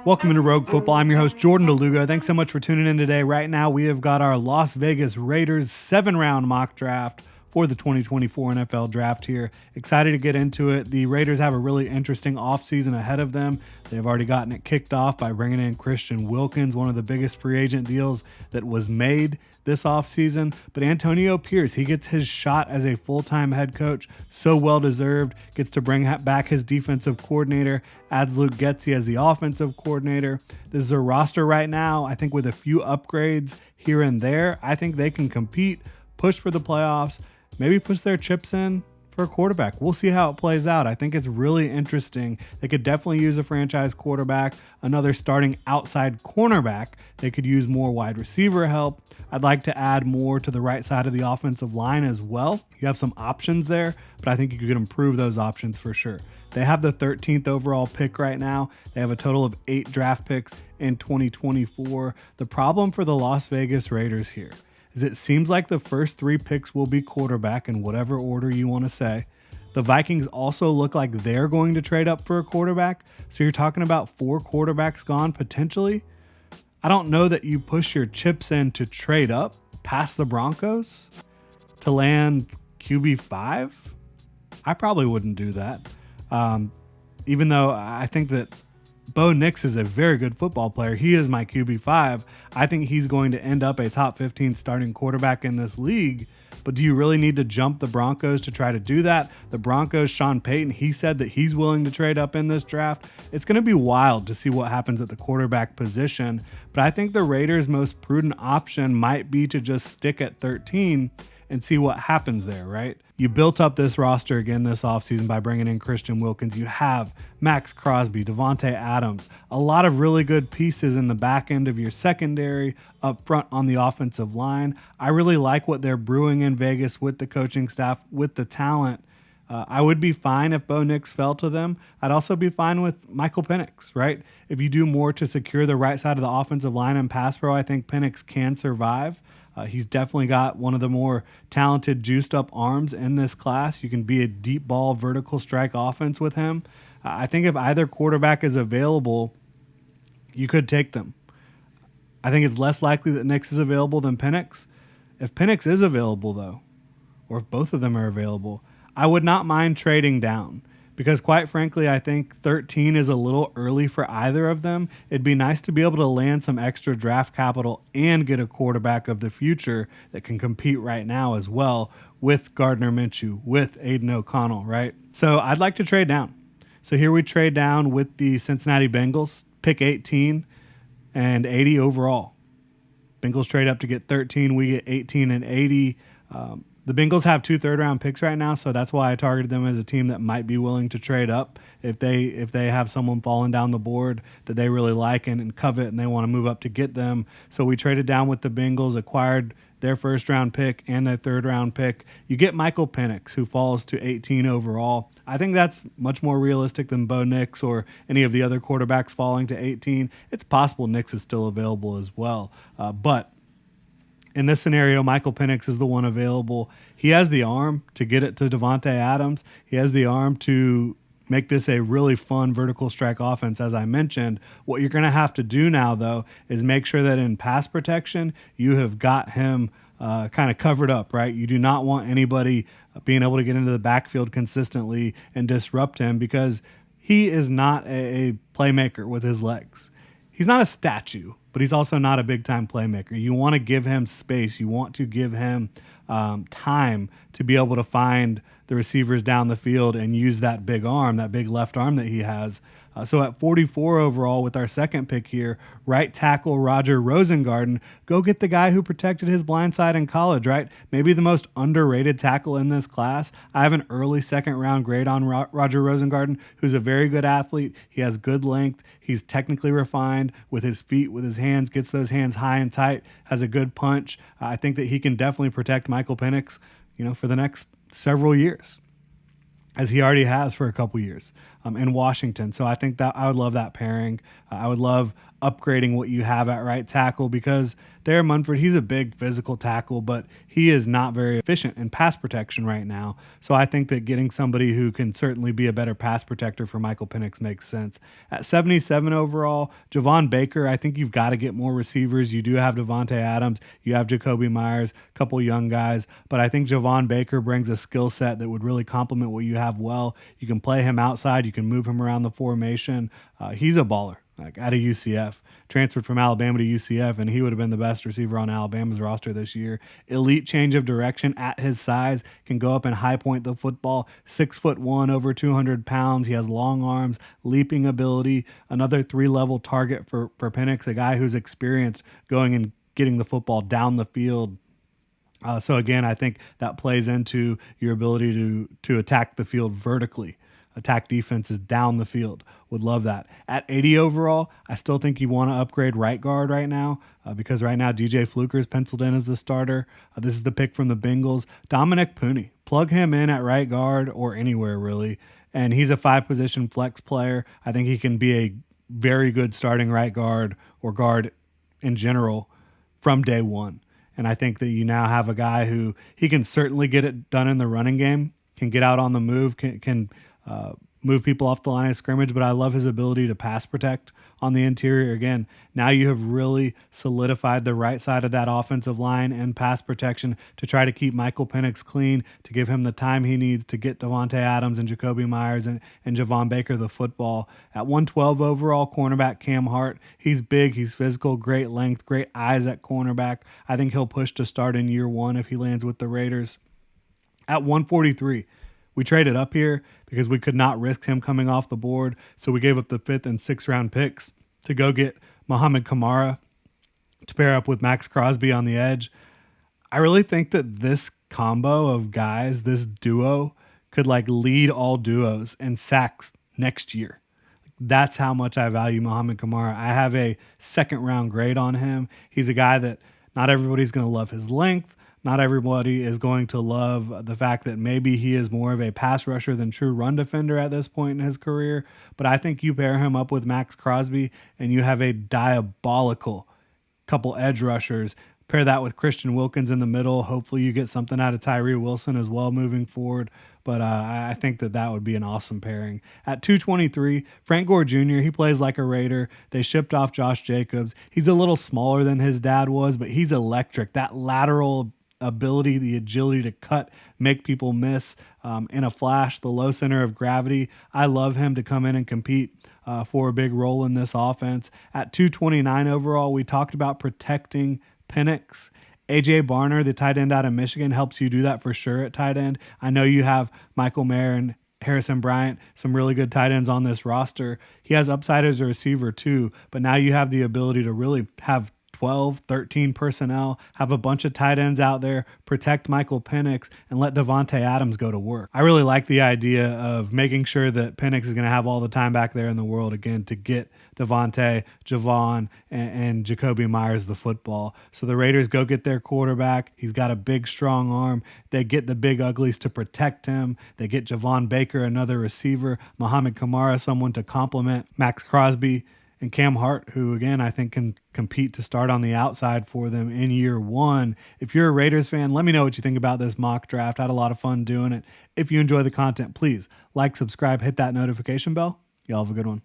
Welcome into Rogue Football. I'm your host, Jordan Lugo. Thanks so much for tuning in today. Right now, we have got our Las Vegas Raiders 7-round mock draft for the 2024 NFL Draft here. Excited to get into it. The Raiders have a really interesting offseason ahead of them. They've already gotten it kicked off by bringing in Christian Wilkins, one of the biggest free agent deals that was made this offseason. But Antonio Pierce, he gets his shot as a full-time head coach. So well-deserved. Gets to bring back his defensive coordinator. Adds Luke Getsy as the offensive coordinator. This is a roster right now, I think with a few upgrades here and there. I think they can compete, push for the playoffs, maybe push their chips in for a quarterback. We'll see how it plays out. I think it's really interesting. They could definitely use a franchise quarterback, another starting outside cornerback. They could use more wide receiver help. I'd like to add more to the right side of the offensive line as well. You have some options there, but I think you could improve those options for sure. They have the 13th overall pick right now. They have a total of 8 draft picks in 2024. The problem for the Las Vegas Raiders here is it seems like the first 3 picks will be quarterback in whatever order you want to say. The Vikings also look like they're going to trade up for a quarterback. So you're talking about 4 quarterbacks gone potentially. I don't know that you push your chips in to trade up past the Broncos to land QB5. I probably wouldn't do that. Even though I think that Bo Nix is a very good football player. He is my QB5. I think he's going to end up a top 15 starting quarterback in this league. But do you really need to jump the Broncos to try to do that? The Broncos, Sean Payton, he said that he's willing to trade up in this draft. It's going to be wild to see what happens at the quarterback position. But I think the Raiders' most prudent option might be to just stick at 13 and see what happens there, right? You built up this roster again this offseason by bringing in Christian Wilkins. You have Max Crosby, Devontae Adams, a lot of really good pieces in the back end of your secondary, up front on the offensive line. I really like what they're brewing in Vegas with the coaching staff, with the talent. I would be fine if Bo Nix fell to them. I'd also be fine with Michael Penix, right? If you do more to secure the right side of the offensive line and pass pro, I think Penix can survive. He's definitely got one of the more talented, juiced-up arms in this class. You can be a deep ball, vertical strike offense with him. I think if either quarterback is available, you could take them. I think it's less likely that Nix is available than Penix. If Penix is available, though, or if both of them are available, I would not mind trading down. Because quite frankly, I think 13 is a little early for either of them. It'd be nice to be able to land some extra draft capital and get a quarterback of the future that can compete right now as well with Gardner Minshew, with Aiden O'Connell, right? So I'd like to trade down. So here we trade down with the Cincinnati Bengals, pick 18 and 80 overall. Bengals trade up to get 13. We get 18 and 80. The Bengals have 2 third-round picks right now, so that's why I targeted them as a team that might be willing to trade up if they have someone falling down the board that they really like and covet and they want to move up to get them. So we traded down with the Bengals, acquired their first-round pick and their third-round pick. You get Michael Penix, who falls to 18 overall. I think that's much more realistic than Bo Nix or any of the other quarterbacks falling to 18. It's possible Nix is still available as well, but in this scenario, Michael Penix is the one available. He has the arm to get it to Devontae Adams. He has the arm to make this a really fun vertical strike offense, as I mentioned. What you're going to have to do now, though, is make sure that in pass protection, you have got him kind of covered up, right? You do not want anybody being able to get into the backfield consistently and disrupt him because he is not a playmaker with his legs. He's not a statue, but he's also not a big-time playmaker. You want to give him space. You want to give him time to be able to find the receivers down the field and use that big arm, that big left arm that he has. So at 44 overall with our second pick here, right tackle Roger Rosengarten, go get the guy who protected his blind side in college, right? Maybe the most underrated tackle in this class. I have an early second-round grade on Roger Rosengarten, who's a very good athlete. He has good length. He's technically refined with his feet, with his hands, gets those hands high and tight, has a good punch. I think that he can definitely protect Michael Penix, for the next several years. as he already has for a couple years in Washington. So I think that I would love that pairing. I would love upgrading what you have at right tackle because there, Munford, he's a big physical tackle, but he is not very efficient in pass protection right now. So I think that getting somebody who can certainly be a better pass protector for Michael Penix makes sense. At 77 overall, Javon Baker, I think you've got to get more receivers. You do have Devontae Adams, you have Jacoby Myers, a couple young guys, but I think Javon Baker brings a skill set that would really complement what you have well. You can play him outside, you can move him around the formation. He's a baller. Like out of UCF, transferred from Alabama to UCF, and he would have been the best receiver on Alabama's roster this year. Elite change of direction at his size, can go up and high point the football. 6'1", over 200 pounds. He has long arms, leaping ability. Another 3-level target for Penix, a guy who's experienced going and getting the football down the field. So again, I think that plays into your ability to attack the field vertically. Attack defenses down the field. Would love that. At 80 overall, I still think you want to upgrade right guard right now because right now DJ Fluker is penciled in as the starter. This is the pick from the Bengals. Dominic Pooney. Plug him in at right guard or anywhere really. And he's a 5-position flex player. I think he can be a very good starting right guard or guard in general from day one. And I think that you now have a guy who he can certainly get it done in the running game, can get out on the move, can move people off the line of scrimmage, but I love his ability to pass protect on the interior. Again, now you have really solidified the right side of that offensive line and pass protection to try to keep Michael Penix clean, to give him the time he needs to get Devontae Adams and Jacoby Myers and Javon Baker the football. At 112 overall, cornerback Cam Hart. He's big, he's physical, great length, great eyes at cornerback. I think he'll push to start in year one if he lands with the Raiders. At 143, we traded up here because we could not risk him coming off the board, so we gave up the 5th and 6th round picks to go get Muhammad Kamara to pair up with Max Crosby on the edge. I really think that this combo of guys, this duo, could like lead all duos in sacks next year. That's how much I value Muhammad Kamara. I have a 2nd round grade on him. He's a guy that not everybody's going to love his length. Not everybody is going to love the fact that maybe he is more of a pass rusher than true run defender at this point in his career. But I think you pair him up with Max Crosby and you have a diabolical couple edge rushers. Pair that with Christian Wilkins in the middle. Hopefully you get something out of Tyree Wilson as well moving forward. But I think that would be an awesome pairing. At 223, Frank Gore Jr., he plays like a Raider. They shipped off Josh Jacobs. He's a little smaller than his dad was, but he's electric. That lateral ability, the agility to cut, make people miss in a flash, the low center of gravity. I love him to come in and compete for a big role in this offense. At 229 overall, we talked about protecting Penix. AJ Barner, the tight end out of Michigan, helps you do that for sure at tight end. I know you have Michael Mayer and Harrison Bryant, some really good tight ends on this roster. He has upside as a receiver too, but now you have the ability to really have 12, 13 personnel, have a bunch of tight ends out there, protect Michael Penix, and let Devontae Adams go to work. I really like the idea of making sure that Penix is going to have all the time back there in the world again to get Devontae, Javon, and Jacoby Myers the football. So the Raiders go get their quarterback. He's got a big, strong arm. They get the big uglies to protect him. They get Javon Baker, another receiver, Muhammad Kamara, someone to complement Max Crosby, and Cam Hart, who, again, I think can compete to start on the outside for them in year one. If you're a Raiders fan, let me know what you think about this mock draft. I had a lot of fun doing it. If you enjoy the content, please like, subscribe, hit that notification bell. Y'all have a good one.